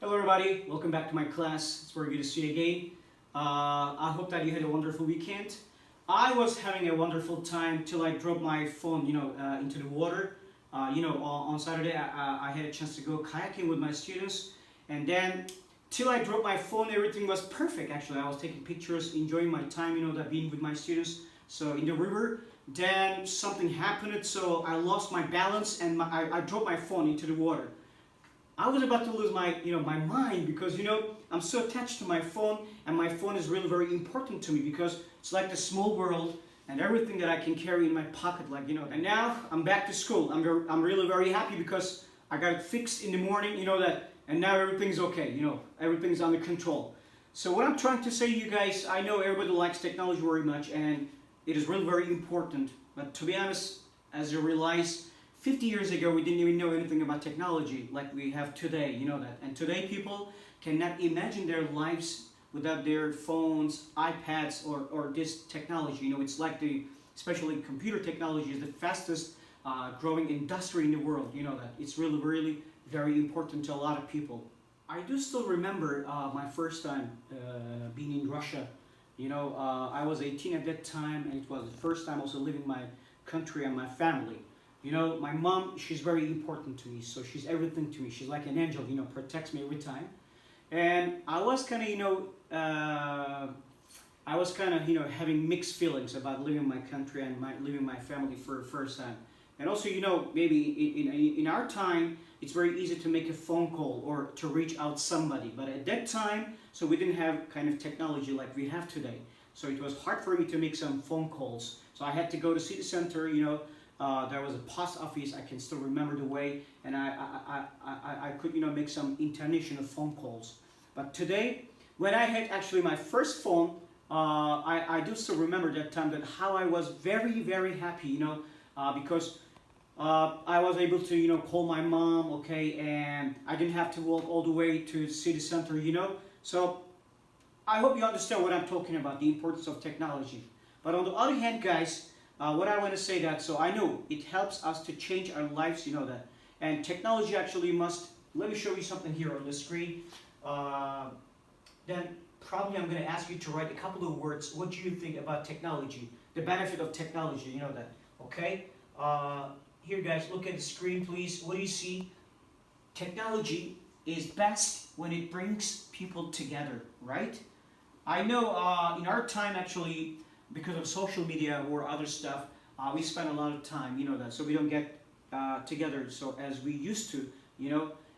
Hello everybody, welcome back to my class. It's very good to see you again. I hope that you had a wonderful weekend. I was having a wonderful time till I dropped my phone, into the water. On Saturday I had a chance to go kayaking with my students, and then till I dropped my phone, everything was perfect. Actually, I was taking pictures, enjoying my time, that being with my students. So in the river, then something happened, so I lost my balance and I dropped my phone into the water. I was about to lose my mind because, I'm so attached to my phone, and my phone is really very important to me because it's like the small world and everything that I can carry in my pocket, And now I'm back to school. I'm really very happy because I got it fixed in the morning, and now everything's okay, everything's under control. So what I'm trying to say to you guys, I know everybody likes technology very much, and it is really very important. But to be honest, as you realize, 50 years ago, we didn't even know anything about technology like we have today, that. And today, people cannot imagine their lives without their phones, iPads, or this technology. It's like especially computer technology is the fastest growing industry in the world, that. It's really, really very important to a lot of people. I do still remember my first time being in Russia. I was 18 at that time, and it was the first time also leaving my country and my family. My mom, she's very important to me, so she's everything to me. She's like an angel, protects me every time. And I was kind of, having mixed feelings about leaving my country and leaving my family for the first time. And also, maybe in our time, it's very easy to make a phone call or to reach out somebody. But at that time, so we didn't have kind of technology like we have today. So it was hard for me to make some phone calls. So I had to go to city center, there was a post office, I can still remember the way, and I could, make some international phone calls. But today, when I had actually my first phone, I do still remember that time, that how I was very, very happy, because I was able to, call my mom, okay, and I didn't have to walk all the way to city center, So I hope you understand what I'm talking about, the importance of technology. But on the other hand, guys, what I want to say that, so I know it helps us to change our lives, that. And technology actually must, let me show you something here on the screen. Then probably I'm going to ask you to write a couple of words. What do you think about technology? The benefit of technology, that. Okay? Here guys, look at the screen please. What do you see? Technology is best when it brings people together, right? I know in our time actually, because of social media or other stuff, we spend a lot of time, that, so we don't get together so as we used to,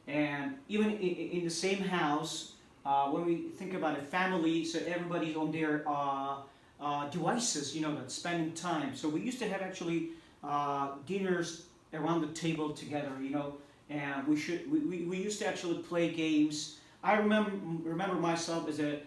and even in the same house, when we think about a family, so everybody's on their devices, that, spending time. So we used to have actually dinners around the table together, and we used to actually play games. I remember myself as a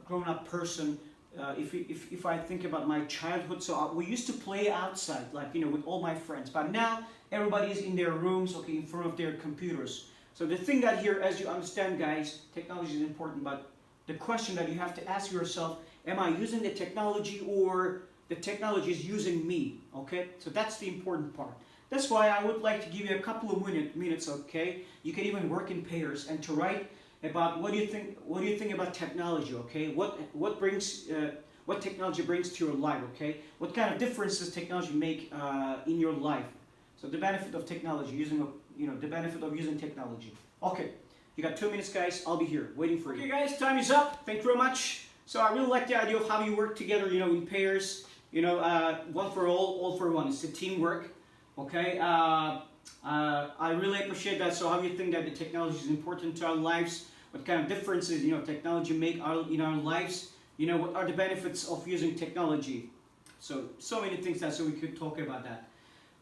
grown-up person. If I think about my childhood, so we used to play outside, with all my friends. But now everybody is in their rooms, okay, in front of their computers. So the thing that here, as you understand, guys, technology is important. But the question that you have to ask yourself: am I using the technology, or the technology is using me? Okay, so that's the important part. That's why I would like to give you a couple of minutes. Okay, you can even work in pairs and to write about what do you think about technology, okay? What technology brings to your life, okay? What kind of differences technology make in your life? So the benefit of technology, the benefit of using technology. Okay, you got 2 minutes, guys. I'll be here waiting for you. Okay, guys, time is up. Thank you very much. So I really like the idea of how you work together, in pairs. One for all for one. It's a teamwork, okay? I really appreciate that. So how do you think that the technology is important to our lives? What kind of differences, technology make in our lives? What are the benefits of using technology? So many things so we could talk about that.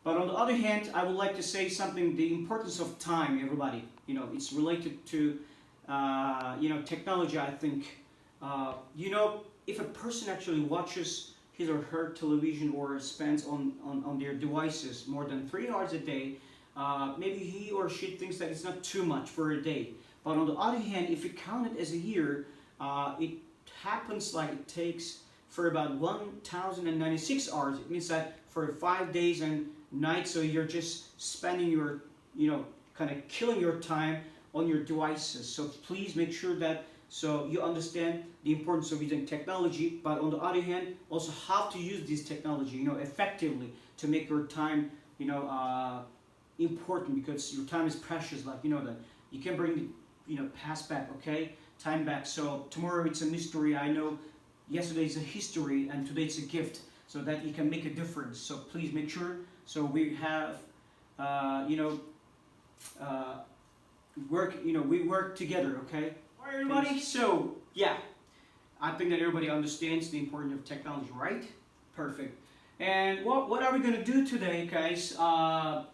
But on the other hand, I would like to say something, the importance of time, everybody. It's related to, technology, I think. If a person actually watches his or her television or spends on their devices more than 3 hours a day, maybe he or she thinks that it's not too much for a day. But on the other hand, if you count it as a year, it happens like it takes for about 1,096 hours. It means that for 5 days and nights, so you're just spending your, kind of killing your time on your devices. So please make sure that so you understand the importance of using technology, but on the other hand, also how to use this technology, effectively to make your time, important, because your time is precious. Like that you can bring, past back, okay, time back. So tomorrow it's a mystery. I know yesterday is a history and today it's a gift, so that you can make a difference. So please make sure. So we have, we work together, okay? All right, everybody. So yeah, I think that everybody understands the importance of technology, right? Perfect. And what are we gonna do today, guys? I'm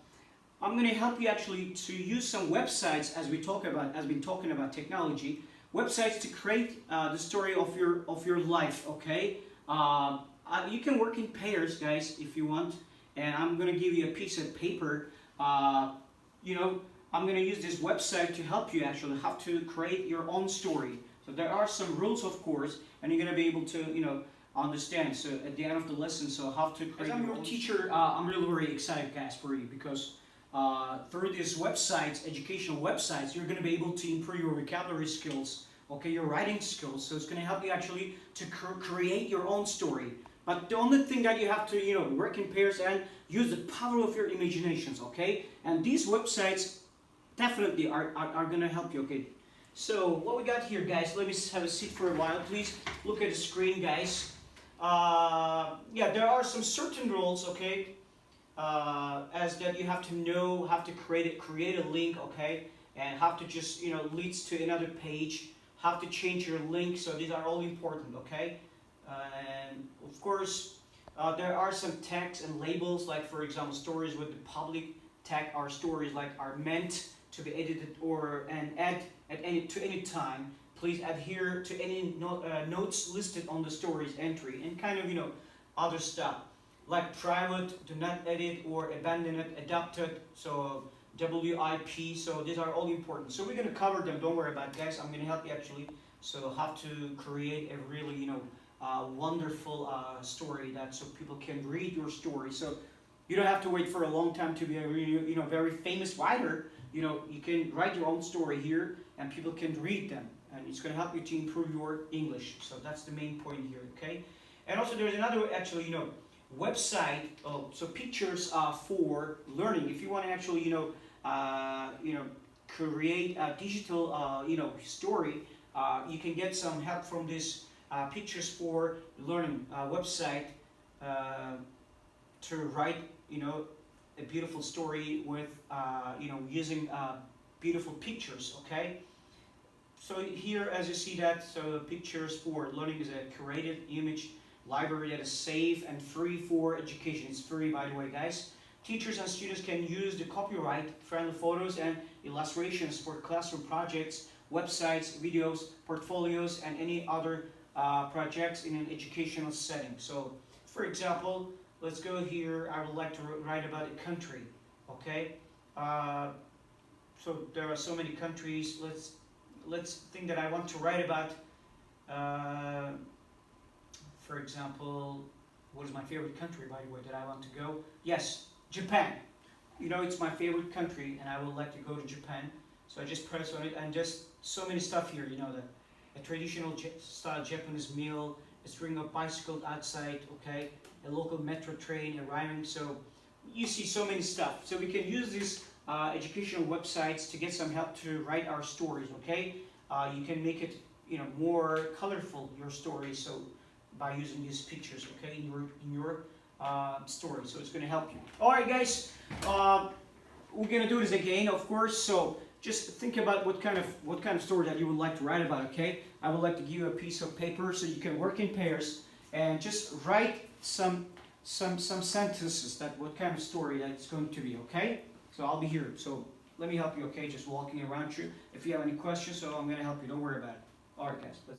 gonna help you actually to use some websites as we been talking about technology. Websites to create the story of your life, okay? You can work in pairs, guys, if you want. And I'm gonna give you a piece of paper. I'm gonna use this website to help you actually how to create your own story. So there are some rules, of course, and you're gonna be able to, understand. So at the end of the lesson, so how to create. As I'm your teacher, I'm really very excited, guys, for you, because through these websites, educational websites, you're gonna be able to improve your vocabulary skills, okay, your writing skills. So it's gonna help you actually to create your own story. But the only thing that you have to, work in pairs and use the power of your imaginations, okay? And these websites definitely are going to help you, okay? So what we got here, guys, let me have a seat for a while, please. Look at the screen, guys. Yeah, there are some certain rules, okay? As that you have to know how to create a link, okay? And how to just, leads to another page, how to change your link. So these are all important, okay? And of course, there are some tags and labels, like for example, stories with the public tag are stories like are meant to be edited and add at any time. Please adhere to any notes listed on the stories entry, and kind of other stuff like private, do not edit or abandon it, adapted, so WIP. So these are all important. So we're gonna cover them. Don't worry about it, guys. I'm gonna help you actually. So how to create a really wonderful story that so people can read your story. So you don't have to wait for a long time to be a really, very famous writer. You can write your own story here and people can read them, and it's going to help you to improve your English. So that's the main point here, okay? And also there's another actually, website. So pictures for learning. If you want to actually, create a digital, story, you can get some help from this pictures for learning website to write a beautiful story with using beautiful pictures, okay? So here, as you see that, so pictures for learning is a curated image library that is safe and free for education. It's free, by the way, guys. Teachers and students can use the copyright-friendly photos and illustrations for classroom projects, websites, videos, portfolios, and any other projects in an educational setting. So, for example, let's go here. I would like to write about a country, okay? So there are so many countries. Let's think that I want to write about, for example, what is my favorite country, by the way, that I want to go? Yes, Japan. It's my favorite country, and I would like to go to Japan. So I just press on it, and just so many stuff here. A traditional style Japanese meal, a string of bicycles outside, okay, a local metro train, a rhyming. So you see so many stuff. So we can use these educational websites to get some help to write our stories, okay? You can make it, more colorful, your story. So by using these pictures, okay, in your story. So it's going to help you. All right, guys. We're going to do this again, of course. So just think about what kind of story that you would like to write about, okay? I would like to give you a piece of paper so you can work in pairs and just write some sentences that what kind of story that it's going to be, okay? So I'll be here. So let me help you, okay? Just walking around you. If you have any questions, so I'm going to help you. Don't worry about it. All right, guys.